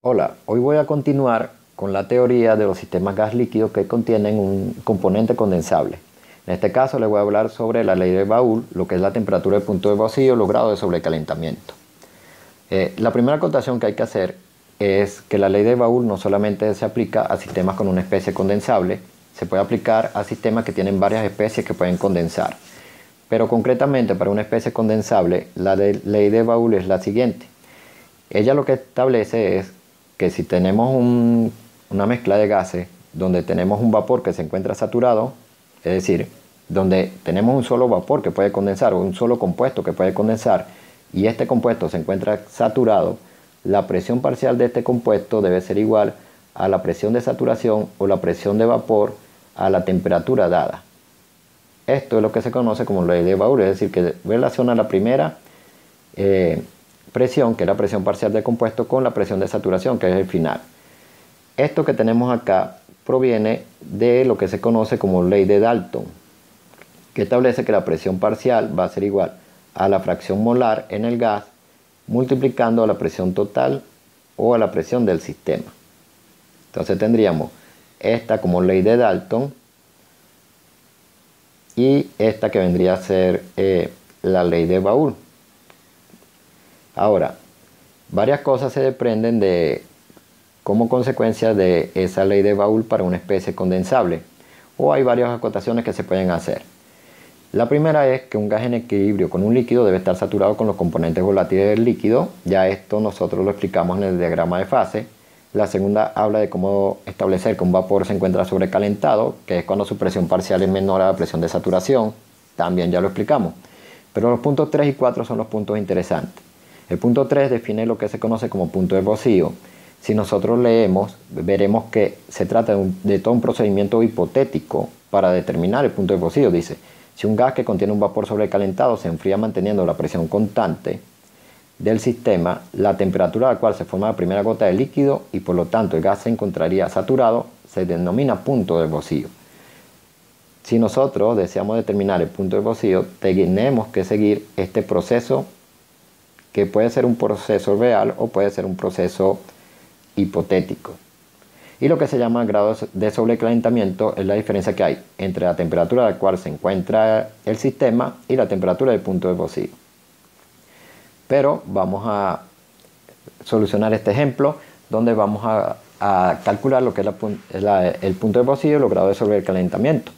Hola, hoy voy a continuar con la teoría de los sistemas gas líquidos que contienen un componente condensable. En este caso les voy a hablar sobre la ley de Boole, lo que es la temperatura del punto de vacío, los grados de sobrecalentamiento. La primera acotación que hay que hacer es que la ley de Boole no solamente se aplica a sistemas con una especie condensable, se puede aplicar a sistemas que tienen varias especies que pueden condensar. Pero concretamente para una especie condensable, la ley de Boole es la siguiente. Ella lo que establece es que si tenemos una mezcla de gases donde tenemos un vapor que se encuentra saturado, es decir, donde tenemos un solo vapor que puede condensar o un solo compuesto que puede condensar y este compuesto se encuentra saturado, la presión parcial de este compuesto debe ser igual a la presión de saturación o la presión de vapor a la temperatura dada. Esto es lo que se conoce como ley de Boole, es decir, que relaciona la primera presión, que es la presión parcial del compuesto, con la presión de saturación, que es el final. Esto que tenemos acá proviene de lo que se conoce como ley de Dalton, que establece que la presión parcial va a ser igual a la fracción molar en el gas multiplicando a la presión total o a la presión del sistema. Entonces tendríamos esta como ley de Dalton y esta que vendría a ser la ley de Boole. Ahora, varias cosas se desprenden como consecuencia de esa ley de Boole para una especie condensable, o hay varias acotaciones que se pueden hacer. La primera es que un gas en equilibrio con un líquido debe estar saturado con los componentes volátiles del líquido. Ya esto nosotros lo explicamos en el diagrama de fase. La segunda habla de cómo establecer que un vapor se encuentra sobrecalentado, que es cuando su presión parcial es menor a la presión de saturación. También ya lo explicamos. Pero los puntos 3 y 4 son los puntos interesantes. El punto 3 define lo que se conoce como punto de vacío. Si nosotros leemos, veremos que se trata de todo un procedimiento hipotético para determinar el punto de vacío. Dice, si un gas que contiene un vapor sobrecalentado se enfría manteniendo la presión constante del sistema, la temperatura a la cual se forma la primera gota de líquido y por lo tanto el gas se encontraría saturado, se denomina punto de vacío. Si nosotros deseamos determinar el punto de vacío, tenemos que seguir este proceso, que puede ser un proceso real o puede ser un proceso hipotético. Y lo que se llama grado de sobrecalentamiento es la diferencia que hay entre la temperatura a la cual se encuentra el sistema y la temperatura del punto de vacío. Pero vamos a solucionar este ejemplo donde vamos a calcular lo que es el punto de vacío y los grados de sobrecalentamiento.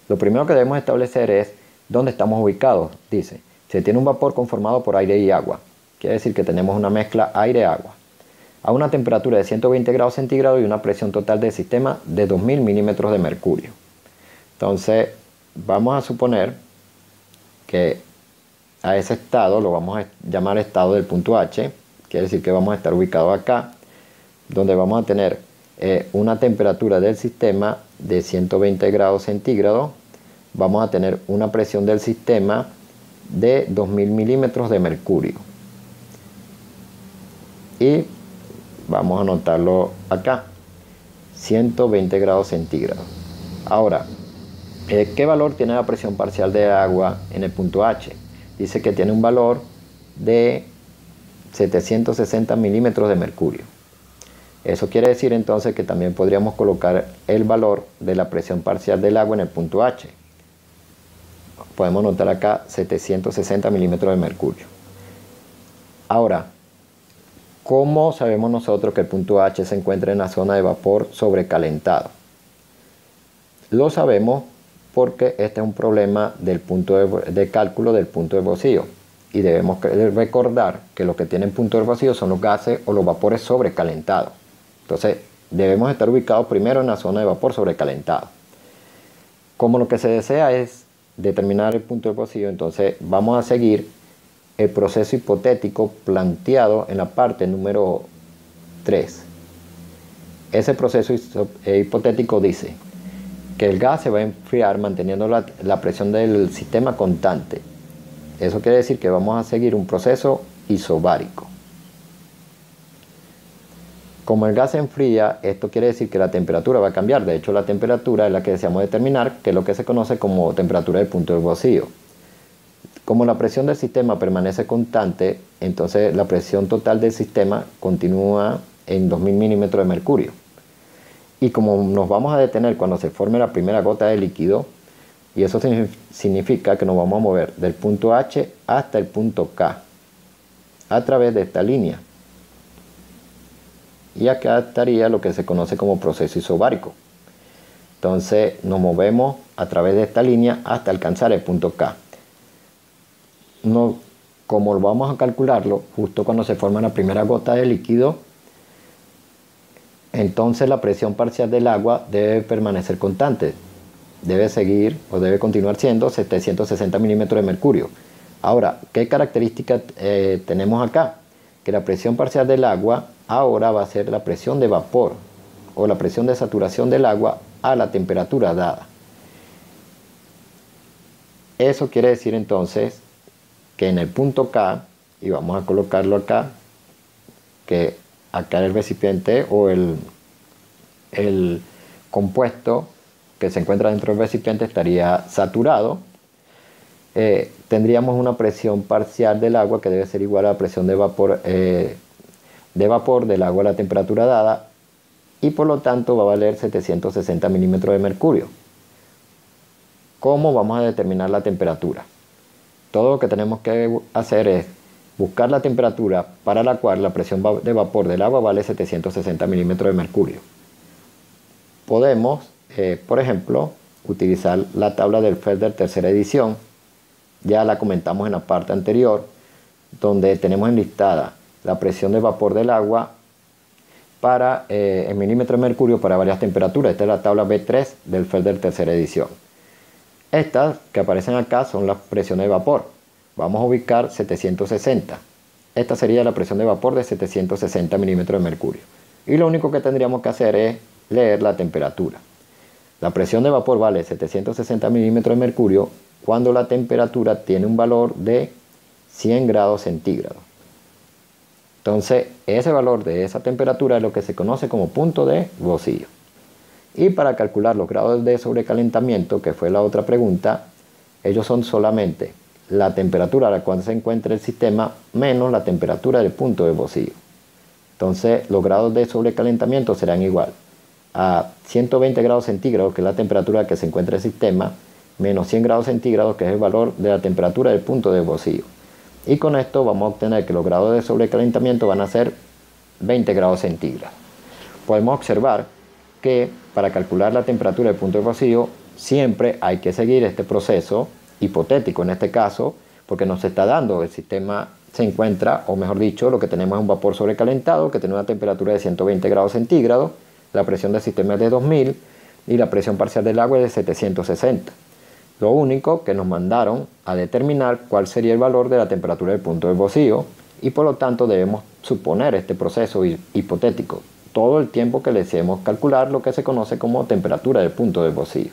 Lo primero que debemos establecer es dónde estamos ubicados. Dice, se tiene un vapor conformado por aire y agua. Quiere decir que tenemos una mezcla aire-agua a una temperatura de 120 grados centígrados y una presión total del sistema de 2000 milímetros de mercurio. Entonces, vamos a suponer que a ese estado lo vamos a llamar estado del punto H. Quiere decir que vamos a estar ubicados acá, donde vamos a tener una temperatura del sistema de 120 grados centígrados. Vamos a tener una presión del sistema de 2000 milímetros de mercurio. Y vamos a anotarlo acá, 120 grados centígrados. Ahora, ¿qué valor tiene la presión parcial de agua en el punto H? Dice que tiene un valor de 760 milímetros de mercurio. Eso quiere decir entonces que también podríamos colocar el valor de la presión parcial del agua en el punto H. Podemos notar acá 760 milímetros de mercurio. Ahora, ¿cómo sabemos nosotros que el punto H se encuentra en la zona de vapor sobrecalentado? Lo sabemos porque este es un problema del punto de cálculo del punto de vacío. Y debemos recordar que lo que tienen punto de vacío son los gases o los vapores sobrecalentados. Entonces, debemos estar ubicados primero en la zona de vapor sobrecalentado. Como lo que se desea es determinar el punto de vacío, entonces vamos a seguir el proceso hipotético planteado en la parte número 3. Ese proceso hipotético dice que el gas se va a enfriar manteniendo la presión del sistema constante. Eso quiere decir que vamos a seguir un proceso isobárico. Como el gas se enfría, esto quiere decir que la temperatura va a cambiar. De hecho, la temperatura es la que deseamos determinar, que es lo que se conoce como temperatura del punto de vacío. Como la presión del sistema permanece constante, entonces la presión total del sistema continúa en 2000 milímetros de mercurio. Y como nos vamos a detener cuando se forme la primera gota de líquido, y eso significa que nos vamos a mover del punto H hasta el punto K a través de esta línea. Y acá estaría lo que se conoce como proceso isobárico. Entonces nos movemos a través de esta línea hasta alcanzar el punto K. Como vamos a calcularlo justo cuando se forma la primera gota de líquido, entonces la presión parcial del agua debe permanecer constante. Debe seguir o debe continuar siendo 760 milímetros de mercurio. Ahora, ¿qué características tenemos acá? Que la presión parcial del agua ahora va a ser la presión de vapor o la presión de saturación del agua a la temperatura dada. Eso quiere decir entonces que en el punto K, y vamos a colocarlo acá, que acá el recipiente o el compuesto que se encuentra dentro del recipiente estaría saturado. Tendríamos una presión parcial del agua que debe ser igual a la presión de vapor del agua a la temperatura dada, y por lo tanto va a valer 760 milímetros de mercurio. ¿Cómo vamos a determinar la temperatura? Todo lo que tenemos que hacer es buscar la temperatura para la cual la presión de vapor del agua vale 760 milímetros de mercurio. Podemos, por ejemplo, utilizar la tabla del Felder tercera edición. Ya la comentamos en la parte anterior, donde tenemos enlistada la presión de vapor del agua en milímetros de mercurio para varias temperaturas. Esta es la tabla B3 del Felder tercera edición. Estas que aparecen acá son las presiones de vapor. Vamos a ubicar 760. Esta sería la presión de vapor de 760 milímetros de mercurio. Y lo único que tendríamos que hacer es leer la temperatura. La presión de vapor vale 760 milímetros de mercurio cuando la temperatura tiene un valor de 100 grados centígrados. Entonces, ese valor de esa temperatura es lo que se conoce como punto de vacío. Y para calcular los grados de sobrecalentamiento, que fue la otra pregunta, ellos son solamente la temperatura a la cual se encuentra el sistema menos la temperatura del punto de vacío. Entonces, los grados de sobrecalentamiento serán igual a 120 grados centígrados, que es la temperatura que se encuentra el sistema, menos 100 grados centígrados, que es el valor de la temperatura del punto de vacío. Y con esto vamos a obtener que los grados de sobrecalentamiento van a ser 20 grados centígrados. Podemos observar que para calcular la temperatura del punto de vacío siempre hay que seguir este proceso hipotético en este caso, porque nos está dando el sistema se encuentra, o mejor dicho, lo que tenemos es un vapor sobrecalentado que tiene una temperatura de 120 grados centígrados, la presión del sistema es de 2000 y la presión parcial del agua es de 760. Lo único que nos mandaron a determinar cuál sería el valor de la temperatura del punto de vacío, y por lo tanto debemos suponer este proceso hipotético todo el tiempo que le deseemos calcular lo que se conoce como temperatura del punto de vacío.